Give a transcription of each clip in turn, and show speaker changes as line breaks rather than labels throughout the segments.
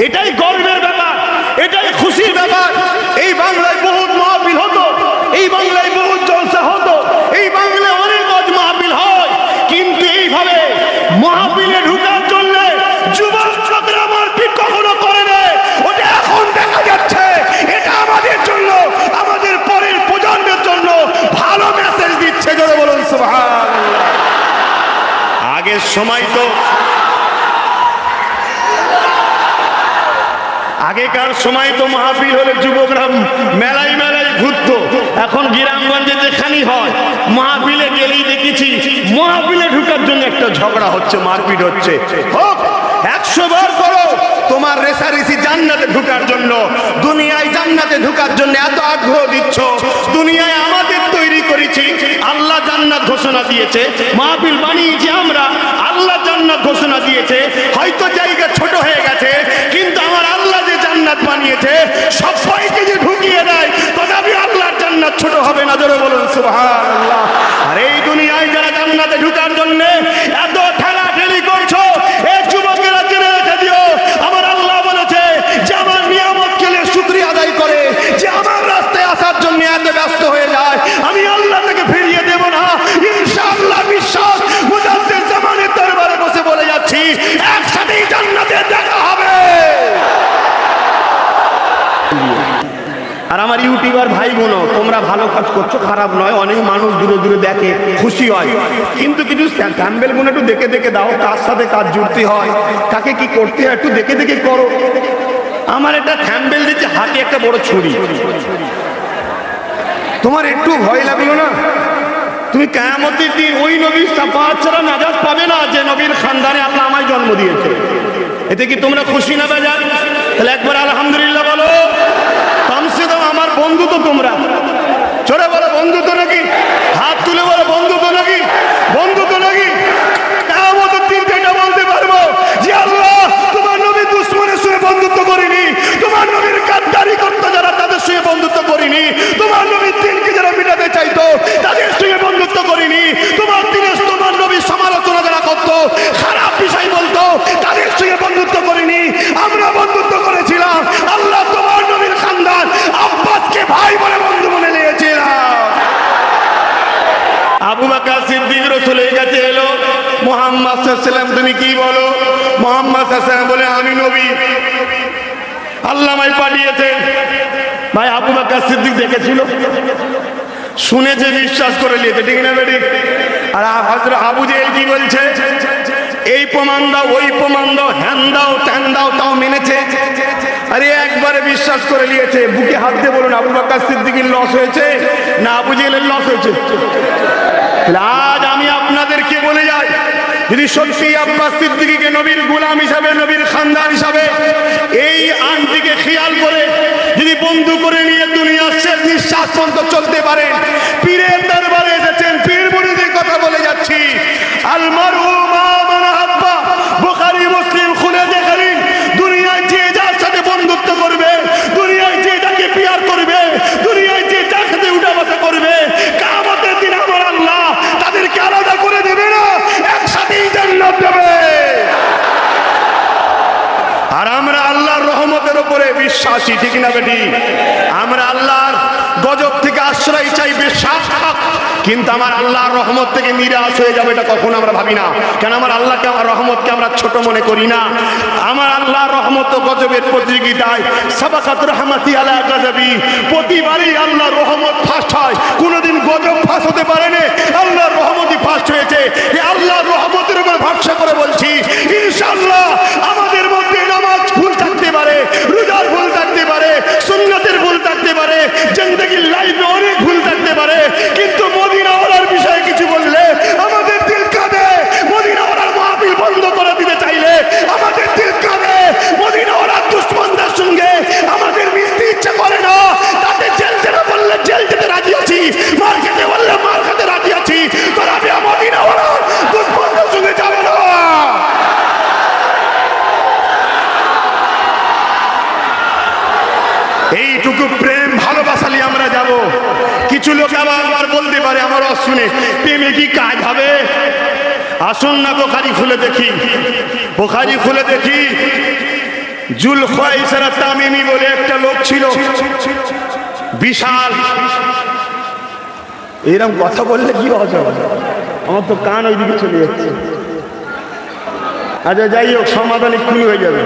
এটাই গর্বের ব্যাপার, এটাই খুশির ব্যাপার। এই বাংলায় বহুত মাহফিল হতো, এই বাংলায় বহুত জলসা হতো, এই বাংলায় অনেক মাহফিল হয়, কিন্তু এইভাবে মাহফিলে ঢুকার জন্য যুবক ছোকরা মারপিট কখনো করে না। ওটা এখন দেখা যাচ্ছে। এটা আমাদের জন্য, আমাদের পরের প্রজন্মের জন্য ভালো মেসেজ দিচ্ছে। জোরে বলুন সুবহানাল্লাহ। আগের সময় তো, আগেকার সময় তো মাহফিল হলে যুবকরা মেলায় মেলায় ঘুরতো। এখন গ্রামগঞ্জে যেখানেই হয় মাহফিলে গেলেই দেখেছি মাহফিলে ঢুকার জন্য একটা ঝগড়া হচ্ছে, মারপিট হচ্ছে। হোক 100 বার করো, তোমার রেসারেসি জান্নাতে ঢুকার জন্য, দুনিয়ায় জান্নাতে ঢুকার জন্য এত আগ্রহ দিচ্ছ। দুনিয়ায় আমাদের তৈরি করেছি, আল্লাহ জান্নাত ঘোষণা দিয়েছে, মাহফিল বানিয়েছি আমরা, আল্লাহ জান্নাত ঘোষণা দিয়েছে। হয়তো জায়গা ছোট হয়ে গেছে, কিন্তু আমার আল্লাহ যে জান্নাত বানিয়েছে সবাইকে যে ঢুকিয়ে দেয়, তথাপি আল্লাহর জান্নাত ছোট হবে না। জোরে বলুন সুবহানাল্লাহ। আর এই দুনিয়ায় যারা জান্নাতে ঢুকার জন্য এত ঠেলাঠেলি করছো, এই যুবকেরা জেনে রেখে দিও, আমার আল্লাহ বলেছে যে আমার নিয়ামত খেলে শুকরিয়া আদায় করে, যে আমার রাস্তায় আসার জন্য এত ব্যস্ত হয়ে যায়, আমি আল্লাহ থেকে ফিরিয়ে দেব না ইনশাআল্লাহ। বিশ্বাস মুজাদ্দিদ জামানের দরবারে বসে বলে যাচ্ছি, একসাথেই জান্নাতে দেখা হবে। আর আমার ইউটিউবার ভাই বোনও, তোমরা ভালো কাজ করছো, খারাপ নয়, অনেক মানুষ দূরে দূরে দেখে, খুশি হয়, কিন্তু কিছু স্যাম্পেল গুলো একটু দেখে দেখে দাও, তার সাথে কাজ জুড়তে হয়, কাকে কি করতে হয় একটু দেখে দেখে করো। আমার একটা থ্যাম্বেল দিচ্ছে, হাতে একটা বড় ছুরি, তোমার একটু ভয় লাগলো না? তুমি কিয়ামতের দিন ওই নবীর শাফাআত ছাড়া নাজাত পাবে না যে নবীর খানদানে আল্লাহ আমায় জন্ম দিয়েছে। এতে কি তোমরা খুশি না বেজার? তাহলে একবার আলহামদুলিল্লাহ বলো। কমসে কম আমার বন্ধু তো তোমরা, চলে বলো বন্ধু তো নাকি, হাত তুলে বলো বন্ধু তো নাকি, বন্ধু তো নাকি। কিয়ামতের দিন এটা বলতে পারবো যে আল্লাহ তোমার নবীর দুশমনের সঙ্গে বন্ধুত্ব করিনি, তোমার নবীর গাদ্দারি করতো যারা তাদের সঙ্গে বন্ধুত্ব করিনি, তোমার নবীর দিনকে যারা মিটাতে চাইতো তাদের সঙ্গে বন্ধুত্ব করিনি, তোমার দিনে তোমার নবীর সমালোচনা যারা করতো, খারাপ বিষয় বলতো, তাদের সঙ্গে বন্ধুত্ব করিনি, আমরা বন্ধুত্ব করেছিলাম আল্লাহ তোমার নবীর খানদান আব্বাসকে ভাই বলে বন্ধু মনে নিয়েছিলাম। আবু বকর সিদ্দিক রাসূলের কাছে এলো, মুহাম্মদ সাল্লাল্লাহু আলাইহি ওয়াসাল্লাম তুমি কি বলো? মুহাম্মদ সাল্লাল্লাহু আলাইহি ওয়াসাল্লাম বলে আমি নবী, আল্লাহ আমায় পাঠিয়েছে। ভাই আবু বকর সিদ্দিক দেখেছিল, শুনেছে, বিশ্বাস করে নিয়েছে, ঠিক না বেটি? আর হযরত আবু জেহেল কি বলছে? এই প্রমাণ দাও, ওই প্রমাণ দাও, হ্যান দাও, ত্যান দাও, তাও মেনেছে। আরে একবারে বিশ্বাস করে নিয়েছে। বুকে হাত দিয়ে বলুন, আবু বকর সিদ্দিকের লস হয়েছে না আবু জেহেলের লস হয়েছে? আজ আমি আপনাদেরকে বলে যাই, যদি সত্যি আব্বাস সিদ্দিকীকে নবীর গোলাম হিসাবে, নবীর খানদান হিসাবে এই আনটিকে খেয়াল করে যদি বন্ধু করে নিয়ে দুনিয়ার শেষ নিঃশ্বাস পর্যন্ত চলতে পারেন, পীরের দরবারে এসেছেন, পীর মুরিদের কথা বলে যাচ্ছি। আল মারউ মা মান আহাব্বা, বুখারী মুসলিম খুলে দেখেন, দুনিয়ায় যে যার সাথে বন্ধুত্ব করবে, দুনিয়ায় যে যাকে পিয়ার করবে, দুনিয়ায় যে যার সাথে উঠা বসা করবে, কিয়ামতের দিন আমার আল্লাহ তাদেরকে আলাদা করে দেবে না, একসাথেই জান্নাত দেবে। আর আমরা আল্লাহর রহমতের উপরে বিশ্বাসী, ঠিক না বেটি? আমরা আল্লাহর গজব থেকে আশ্রয় চাই, বিশ্বাস, কিন্তু আমার আল্লাহর রহমত থেকে নিরাশ হয়ে যাবে এটা কখনো আমরা ভাবি না। কেন? আমার আল্লাহকে, আমার রহমতকে আমরা ছোট মনে করি না। আমার আল্লাহর রহমত ও গজবের প্রতিযোগিতায় সাবাকাত রহমতি আলা গজবি, প্রতিবারই আল্লাহর রহমত ফার্স্ট হয়, কোনোদিন গজব ফার্স্ট হতে পারেনি, আল্লাহর রহমতই ফার্স্ট হয়েছে। এই আল্লাহর রহমতের উপর ভরসা করে বলছি, ইনশাআল্লাহ আমাদের মধ্যে নামাজ ভুল থাকতে পারে, রোজার ভুল থাকতে পারে, সুন্নতের ভুল থাকতে পারে, জিন্দেগির লাইফে অনেক ভুল থাকতে পারে, কিন্তু মদিনাওয়ালার বিষয়ে কিছু বললে আমাদের দিল কাঁদে। মদিনাওয়ালার মাহফিল বন্ধ করে দিতে চাইলে আমাদের দিল কাঁদে। মদিনাওয়ালার দুশমনদের সঙ্গে আমাদের মিশতে ইচ্ছা করে না। তাতে জেল যেতে বললে জেল যেতে রাজি আছি, মার খেতে বললে মার খেতে রাজি আছি, তোরা আমি মদিনাওয়ালার দুশমনদের সঙ্গে যাবে না। এইটুকু প্রেম ভালোবাসালি আমরা যাব। কিছু লোক আবার বলতে পারে আমার শুনে, প্রেমে কি কাজ হবে? আসুন না বুখারী খুলে দেখি, বুখারী খুলে দেখি। জুলখাইসারা তামিমি বলে একটা লোক ছিল, বিশাল। এরকম কথা বললে কি হবে? আমার তো কান ওইদিকে চলে যাচ্ছে। আচ্ছা যাই হোক, সমাধান এক্ষুনি হয়ে যাবে।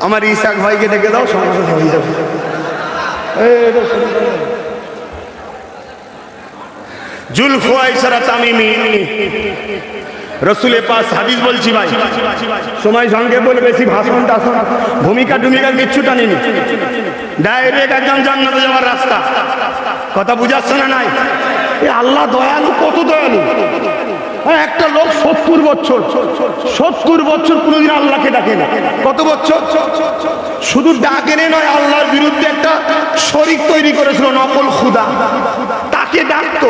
আমার ইসাক ভাইকে ডেকে দাও, সমাধান হয়ে যাবে। জুলখাইসারা তামিমি রসুলের পাশ হাদিস বলছি ভাই, সময় সঙ্গে বলে বেশি ভাষণ টাষণ ভূমিকা টুমিকার কিচ্ছুটা নেই, ডাইরেক্ট একদম জান্নাতে যাওয়ার রাস্তা। কথা বুঝাচ্ছে না? নাই আল্লাহ দয়ালু, কত দয়ালু। একটা লোক 70 বছর কোনোদিন আল্লাহকে ডাকে না। কত বছর? শুধু ডাকেনে নয়, আল্লাহর বিরুদ্ধে একটা শরীক তৈরি করেছিল, নকল খুদা, তাকে ডাকতো।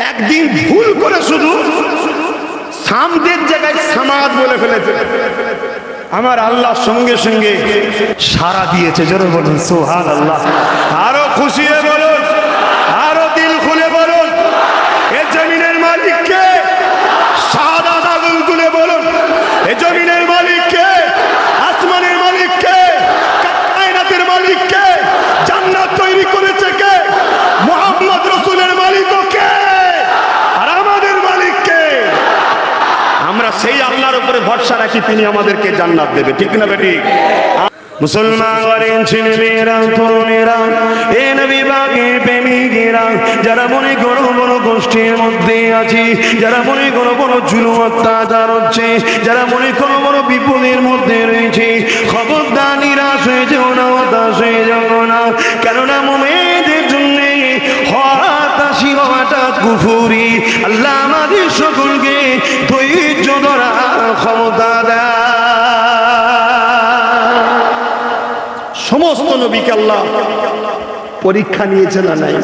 একদিন ভুল করে শুধু সামদের জায়গায় সামাদ বলে ফেলেছে। আমার আল্লাহ সঙ্গে সঙ্গে সাড়া দিয়েছে। জোরে বলুন সুবহানাল্লাহ। আরো খুশি হয়ে বলুন, আরো দিল খুলে বলুন, এ জমিনের মালিককে। শাহাদাত আগুন তুলে বলুন, এ জমিনের মালিককে, আসমানের মালিককে, কায়নাতের মালিককে। জান্নাত তৈরি করেছে কে? মুহাম্মদ রাসূলের মালিক কে? আর আমাদের মালিককে। আমরা সেই আল্লাহর উপরে ভরসা রাখি, তিনি আমাদেরকে জান্নাত দেবে। ঠিক না বেটি? মুসলমান ছেলেমেয়েরা, তরুণেরা, এ নবী পাকের প্রেমিকেরা, যারা মনে করো বড় কষ্টের মধ্যে আছি, যারা মনে করো বড় জুলুম অত্যাচার হচ্ছে, যারা মনে করো বড় বিপদের মধ্যে রয়েছে, খবরদার নিরাশ হয়ে যেও না, হতাশ হয়ে যাও না। কেননা মুমিনদের জন্য হতাশি হওয়াটা কুফরি। আল্লাহ আমাদের সকলকে ধৈর্য ধরার ক্ষমতা দেয়। সমস্ত নবীকে আল্লাহ পরীক্ষা নিয়েছে না নাই?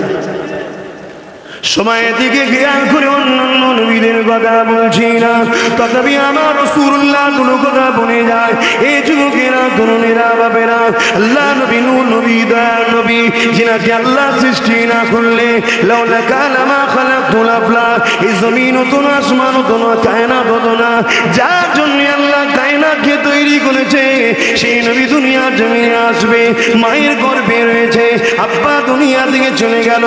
সময়ের দিকে খেয়াল করে অন্যান্য নবীদের কথা বলছি না, তথাপি আমার রাসূলুল্লাহ কোনো কথা বলে যায়। এই যুবকেরা, তরুণেরা, বাবেরা, আল্লাহ নবী নূর নবী, দয়ার নবী, যিনাকে আল্লাহ সৃষ্টি না করলে লাউলা কালামা খালাকুল আফলাক, এই জমিন হতো না, আসমান হতো না, কায়নাত হতো না। যার জন্য আল্লাহ কায়নাতকে তৈরি করেছে, সেই নবী দুনিয়ার জমিনে আসবে। মায়ের গর্ভে রয়েছে, আব্বা দুনিয়া থেকে চলে গেল।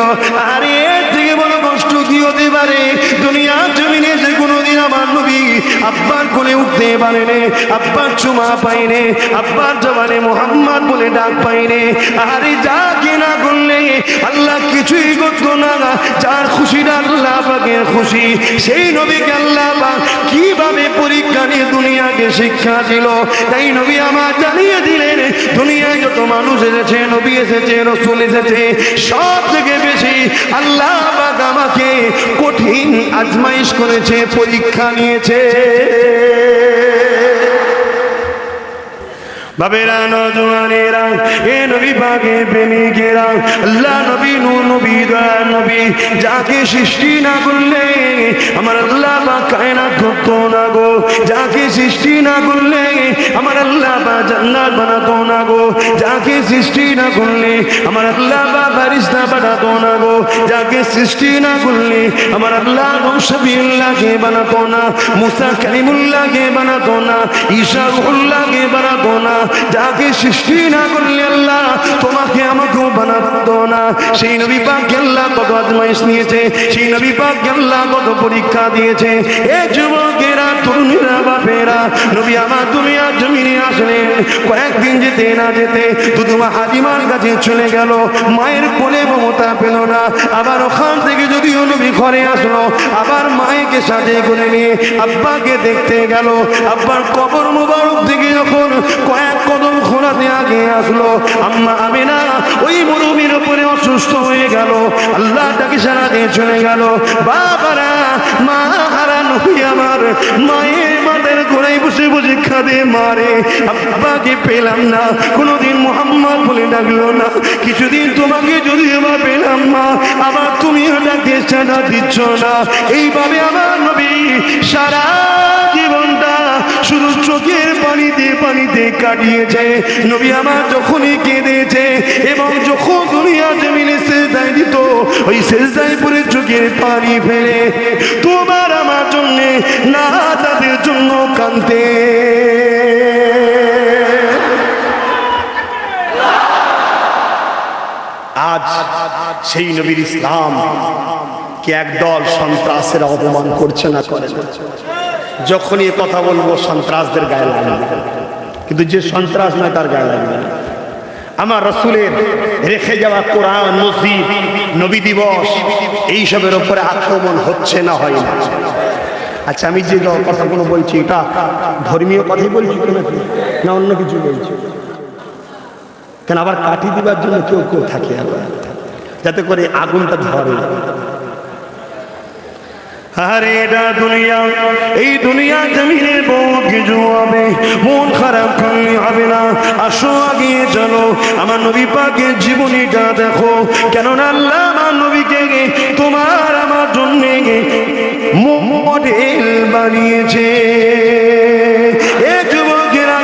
আর এর থেকে বড় কষ্ট কি হতে পারে? দুনিয়ার জমিনে যে কোনোদিন আমার নবী আব্বার কোলে উঠতে পারেনি, আব্বার চুমা পাইনি, আব্বার জবানে মুহাম্মদ বলে ডাক পাইনি। আরে যাকে না করলে আল্লাহ কিছুই করতো না। যার খুশিটা আল্লাহ পাকের খুশি, সেই নবীকে আল্লাহ পাক কিভাবে পরীক্ষা নিয়ে দুনিয়াকে শিক্ষা দিল। তাই নবী আমার জানিয়ে দিলেন, দুনিয়ায় যত মানুষ এসেছে, নবী এসেছে, রাসূল এসেছে, সব থেকে বেশি আল্লাহ পাক আমাকে কঠিন আজমাইশ করেছে, পরীক্ষা নিয়েছে। বাবেরা, নওজওয়ানেরা, এ নবী পাকের প্রেমিকেরা, আল্লাহ নবী নূর নবী, দয়ার নবী, যাকে সৃষ্টি না করলে আমার আল্লাহ পাক কায়নাত করতো না গো। যাকে সৃষ্টি না করলে আমার আল্লাহ পাক জান্নাত বানাতো না গো। যাকে সৃষ্টি না করলে আমার আল্লাহ পাক ফেরেশতা বানাতো না গো। যাকে সৃষ্টি না করলে আমার আল্লাহ শফিউল্লাহকে বানাতো না, মুসা কালিমুল্লাহকে বানাতো না, ঈসা রূহুল্লাহকে বানাতো না। যাকে সৃষ্টি না করলে আল্লাহ তোমাকে আমাকেও বানাতো না। সেই নবী পাককে আল্লাহ কত আজমাইশ নিয়েছে, সেই নবী পাককে আল্লাহ কত পরীক্ষা দিয়েছে। এ যুবকেরা, তরুণেরা, বাপেরা, নবী আমার দুনিয়ার জমিনে আসলেন। কয়েকদিন যেতে না যেতে দুধুমা হালিমার কাছে চলে গেল, মায়ের কোলে মমতা পেল না। আবার ওখান থেকে যদিও নবী ঘরে আসলো, আবার মায়েকে সাথে করে নিয়ে আব্বাকে দেখতে গেল। আব্বার কবর মোবারক থেকে যখন কয়েক কদম খোলাতে আগে আসলো, আম্মা আমিনা ওই মরুভূমির উপরে অসুস্থ হয়ে গেল। আল্লাহ তাকে সারা দিয়ে চলে গেল। বাবারা, মা হারান হয়ে আমার মায়ের মাথার গোড়ায় বসে বসে খাদে মারে। আব্বাকে পেলাম না, কোনোদিন মুহাম্মদ বলে ডাকলো না। কিছুদিন তোমাকে যদি আবার পেলাম মা, আবার তুমিও ডাকে সাড়া দিচ্ছ না। এইভাবে আমার নবী সারা জীবনটা শুধু চোখের পানিতে পানিতে কাটিয়েছে। নবী আমার যখনই কেঁদেছে এবং যখন দুনিয়া জমিনে সেজদায় দিত, ওই সেজদায় পড়ে চোখের পানি ফেলে তোমার আমার জন্যে না তাদের জন্য কাঁদতে। আজ সেই নবীর ইসলাম কে একদল সন্ত্রাসের অপমান করছে না করে না? যখনই এ কথা বলবো সন্ত্রাসদের গায়ে লাগবে, কিন্তু যে সন্ত্রাস নয় তার গায়ে লাগবে না। আমার রসুলের রেখে যাওয়া কোরআন, মসজিদ, নবী দিবস এইসবের উপরে আক্রমণ হচ্ছে না হয় না? আচ্ছা, আমি যে কথাগুলো বলছি এটা ধর্মীয় কথাই বলছি না অন্য কিছু বলছি? কেন আবার কাঠি দিবার জন্য কেউ কেউ থাকে যাতে করে আগুনটা ধরে। আরে এটা দুনিয়া, এই দুনিয়া জমিনে বহুত কিছু হবে, মন খারাপ করলে হবে না। আসো আগিয়ে চলো, আমার নবী পাকের জীবনীটা দেখো। কেননা আল্লাহ আমার নবীকে তোমার আমার জন্য মডেল বানিয়েছে। এ যুবকেরা,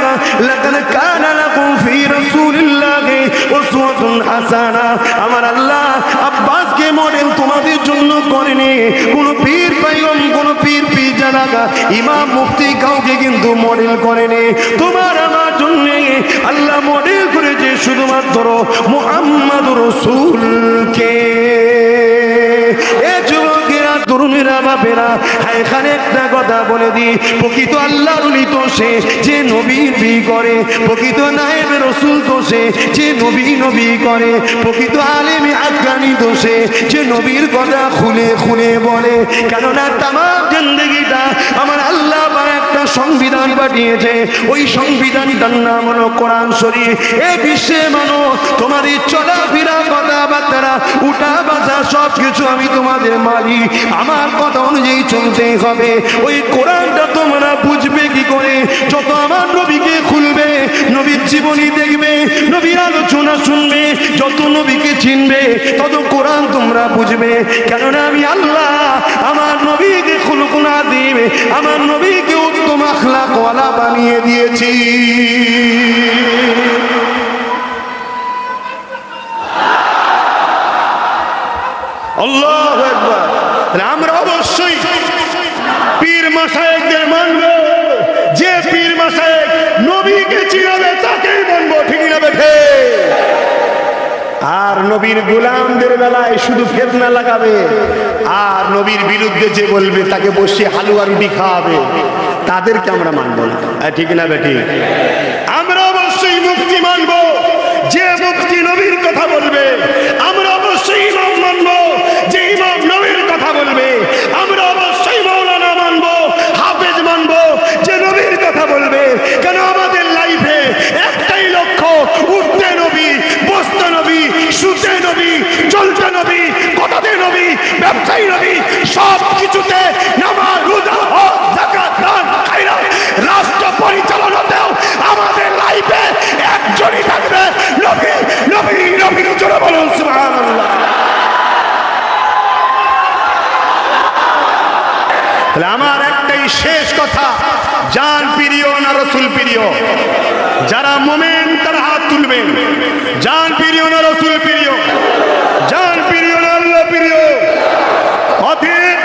লাকাদ কানা লাকুম ফি রাসূলিল্লাহি উসওয়াতুন হাসানা। আমার আল্লাহ আব্বাসকে মডেল তোমাদের জন্য করেনি। কোন পীর পাইগম, কোন পীর জানাগা, ইমাম মুফতি কাউকে কিন্তু মডেল করেনি। তোমার আমার জন্য আল্লাহ মডেল করেছে শুধুমাত্র মুহাম্মাদুর রাসূলকে। এ যুবকেরা, তরুণেরা, বাপেরা, এখানে একটা কথা বলে দিই, প্রকৃত আল্লাহর ওলি তো সে যে নবী করে, প্রকৃত নায়েবে রাসূল তো সে যে নবী করে, প্রকৃত আলেমে আফগানি তো সে যে নবীর কথা খুলে খুলে বলে। কেননা তামাম জিন্দেগিটা আমার আল্লাহ একটা সংবিধান পাঠিয়েছে, ওই সংবিধানটার নাম হলো কোরআন শরীফ। এই বিশ্বে মানো তোমাদের চলাফেরা, কথাবার্তা, উঠা বাসা সব কিছু আমি তোমাদের মালিক, আমার কথা অনুযায়ী চলতেই হবে। ওই কোরআনটা তোমরা বুঝবে কি করে? যত আমার নবীকে খুলবে, নবীর জীবনী দেখবে, নবীর আলোচনা শুনবে, যত নবীকে চিনবে তত কোরআন তোমরা বুঝবে। কেননা আমি আল্লাহ আমার নবীকে খুলকুল আযীম, আমার নবীকে উত্তম আখলাক ওয়ালা বানিয়ে দিয়েছি। আল্লাহু আকবার। আমরা অবশ্যই পীর মাশায়েখদের মানব, যে পীর মাশায়েখ নবীকে চিনাবে তাকেই মানব, ঠিক না বেঠে? আর নবীর গোলামদের বেলায় শুধু ফিতনা লাগাবে, আর নবীর বিরুদ্ধে যে বলবে তাকে বসে হালুয়া রুটি খাওয়াবে, তাদেরকে আমরা মানব না, ঠিক না বেঠি? আমরা অবশ্যই মুফতি মানব, যে মুফতি নবীর কথা বলবে। আমরা অবশ্যই ইমাম মানব, যে ইমাম নবীর কথা বলবে। আমরা অবশ্যই মাওলানা মানব, হাফেজ মানব, যে নবীর কথা বলবে। কেন আমাদের লাইফে একটাই লক্ষ্য, উঠতে নবী, বসতে নবী, শুতে নবী, চলতে নবী, কথাতে নবী, ব্যবসায়ী নবী, সব কিছুতে নামাজ, রোজা, হজ, যাকাত, দান, খায়রাত, রাষ্ট্র পরিচালনাতেও আমাদের লাইফে একজনই থাকবে, নবী, নবী, নবী। জোরে বলুন সুবহানাল্লাহ। তাহলে আমার একটাই শেষ কথা, জান প্রিয় না রাসূল প্রিয়? যারা মুমিন তারা হাত তুলবেন। জান প্রিয় না রাসূল প্রিয়? জান প্রিয় না আল্লাহ প্রিয়? অতএব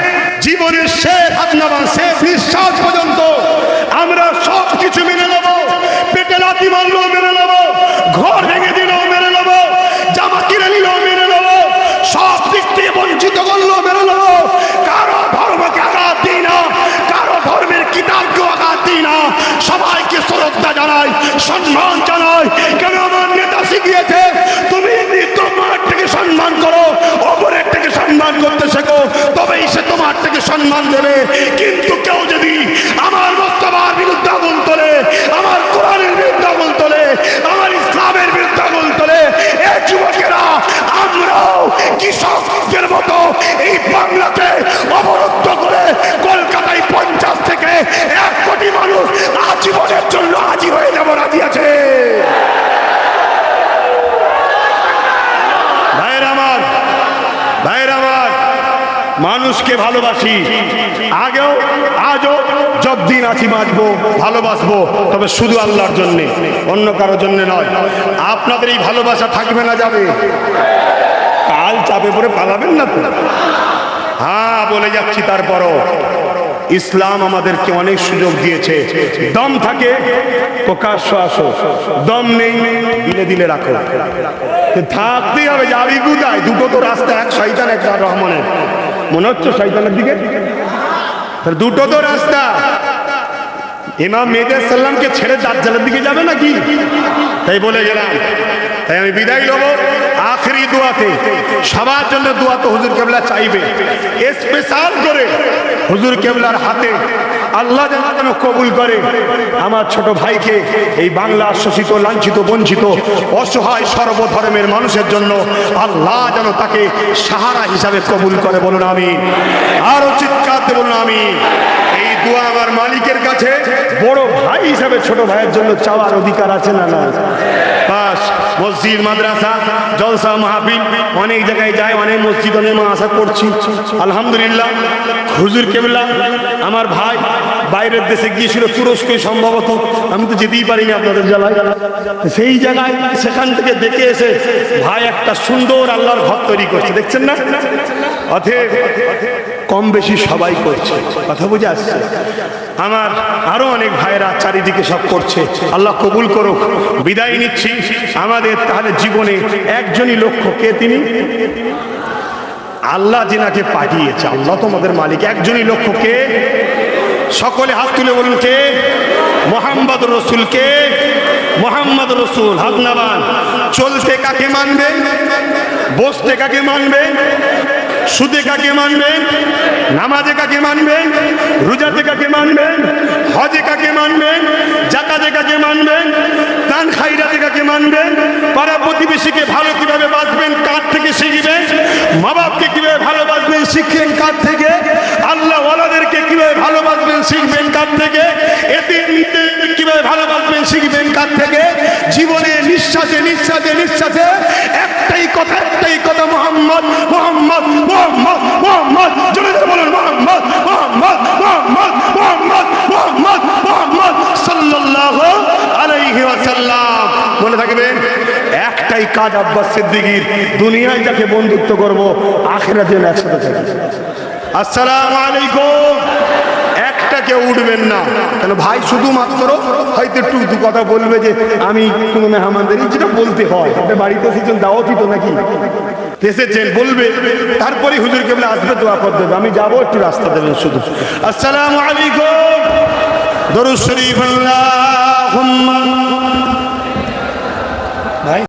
জীবনের শেষ হাতনাবান, শেষ নিঃশ্বাস পর্যন্ত আমরা সব কিছু মেনে নেব। পেটে লাথি মারলেও মেনে নেব, ঘর ভেঙে দিলেও মেনে নেব, জামা কিনে নিলেও মেনে নেব, সব দিক থেকে বঞ্চিত করলেও মেনে নেব। কারো ধর্মকে আঘাত দিই না, কারো ধর্মের কিতাবকেও আঘাত দিই না, সবাইকে শ্রদ্ধা জানাই, সম্মান জানাই। কেন আমার নেতা শিখিয়েছে তুমি তোমার থেকে সম্মান করো, অপরের থেকে সম্মান করতে শেখো, তবেই সে তোমার থেকে সম্মান দেবে। কিন্তু কেউ যদি আমার মুস্তাফার বিরুদ্ধে আগুন তোলে, আমার কোরআনের বিরুদ্ধে আগুন তোলে, আমার ইসলামের বিরুদ্ধে আগুন তোলে, এই যুবকেরা আমরাও কৃষকদের মতো এই বাংলাতে অবরুদ্ধ করে কলকাতায় 50 থেকে 1 কোটি মানুষ আজীবনের জন্য হাজির হয়ে যাব, রাজি আছে? ভাইয়ের আমার, ভাইয়ের আমার, মানুষকে ভালোবাসি, আগেও আজও যতদিন আছি বাঁচবো, ভালোবাসবো, তবে শুধু আল্লাহর জন্য, অন্য কারোর জন্য নয়। আপনাদের এই ভালোবাসা থাকবে না, যাবে? কাল চাপে পড়ে পালাবেন না তো? হ্যাঁ বলে যাচ্ছি, তারপরও ইসলাম আমাদেরকে অনেক সুযোগ দিয়েছে। দম থাকে প্রকাশ্য আসো, দম নেই দিলে দিলে রাখো। থাকতেই হবে, যাবি কোথায়? দুটো তো রাস্তা, এক শয়তান এক রহমানের। মনে হচ্ছে শয়তানের দিকে, দুটো তো রাস্তা। ইমাম মেহেদী সাল্লামকে ছেড়ে দাজ্জালের দিকে যাবে নাকি? তাই বলে গেলাম। তাই আমি বিদায় নেব আখেরি দোয়াতে। সবার জন্য দোয়া তো হুজুর কেবলা চাইবে, স্পেশাল করে হুজুর কেবলার হাতে আল্লাহ যেন কবুল করে। আমার ছোট ভাইকে, এই বাংলা শোষিত, লাঞ্ছিত, বঞ্চিত, অসহায় সর্বধর্মের মানুষের জন্য আল্লাহ যেন তাকে সাহারা হিসাবে কবুল করে। বলুন আমিন। আরো চিৎকার দিয়ে বলুন আমিন। এই দোয়া আমার মালিকের কাছে বড় ভাই হিসাবে ছোট ভাইয়ের জন্য চাওয়ার অধিকার আছে না? না। বাস মসজিদ, মাদ্রাসা, জলসা, মাহফিল অনেক জায়গায় যায়, অনেক মসজিদ, অনেক মাদ্রাসা করছি, আলহামদুলিল্লাহ। হুজুর কেবলা আমার ভাই বাইরের দেশে গিয়েছিল, তুরস্কে সম্ভবত, আমি তো যেতেই পারিনি আপনাদের জ্বালায়। সেই জায়গায় সেখান থেকে দেখে এসে ভাই একটা সুন্দর আল্লাহর ঘর তৈরি করছে, দেখছেন না? অতএব কম বেশি সবাই করছে, কথা বুঝে আসছে। আমার আরো অনেক ভাইয়েরা চারিদিকে সব করছে, আল্লাহ কবুল করুক। বিদায় নিচ্ছি। আমাদের তাহলে জীবনে একজনই লক্ষ্য, কে তিনি? আল্লাহ যিনাকে পাঠিয়েছে, আল্লাহ তোমাদের মালিক। একজনই লক্ষ্য, কে? সকলে হাত তুলে বলুন, কে? মুহাম্মদ রসুল। কে? মুহাম্মদ রসুল। হাত নামান। চলতে কাকে মানবেন? বসতে কাকে মানবেন? সুদে কাকে মানবেন? নামাজে কাকে মানবেন? রোজাতে কাকে মানবেন? হজে কাকে মানবেন? জাকাতে কাকে মানবেন? দান খায়রাতে কাকে মানবেন? পাড়া প্রতিবেশীকে ভালো কিভাবে বাঁচবেন কার থেকে শিখবেন? মা বাপকে কিভাবে ভালোবাসবেন শিখবেন কার থেকে? আল্লাহ ওয়ালাদেরকে কিভাবে ভালোবাসবেন শিখবেন কার থেকে? এতিমদের কিভাবে ভালোবাসবেন শিখবেন কার থেকে? জীবনে নিঃশ্বাসে নিঃশ্বাসে নিঃশ্বাসে একটাই কথা, মুহাম্মদ মুহাম্মদ মুহাম্মদ মুহাম্মদ। জোরে জোরে বলুন, মুহাম্মদ মুহাম্মদ মুহাম্মদ মুহাম্মদ মুহাম্মদ মুহাম্মদ সাল্লাল্লাহু আলাইহি ওয়াসাল্লাম। মনে থাকবেন, একটাই কাজ আব্বাস সিদ্দিকীর, দুনিয়ায় যাকে বন্ধুত্ব করব, আখিরাতে একসাথে থাকব। আসসালামু আলাইকুম। একটা কেউ উঠবেন না, কেন ভাই শুধুমাত্র হয়তো একটু দু কথা বলবে যে আমি কোনো মেহমানদের, যেটা বলতে হয়। আপনি বাড়িতে এসেছেন, দাওয়াতই তো নাকি এসেছেন, বলবে, তারপরে হুজুর কেবলা আসবে, দোয়া করে দেবে। আমি যাবো, একটু রাস্তা দেবেন শুধু। আসসালামু আলাইকুম। দরুদ শরীফ আল্লাহুম্মা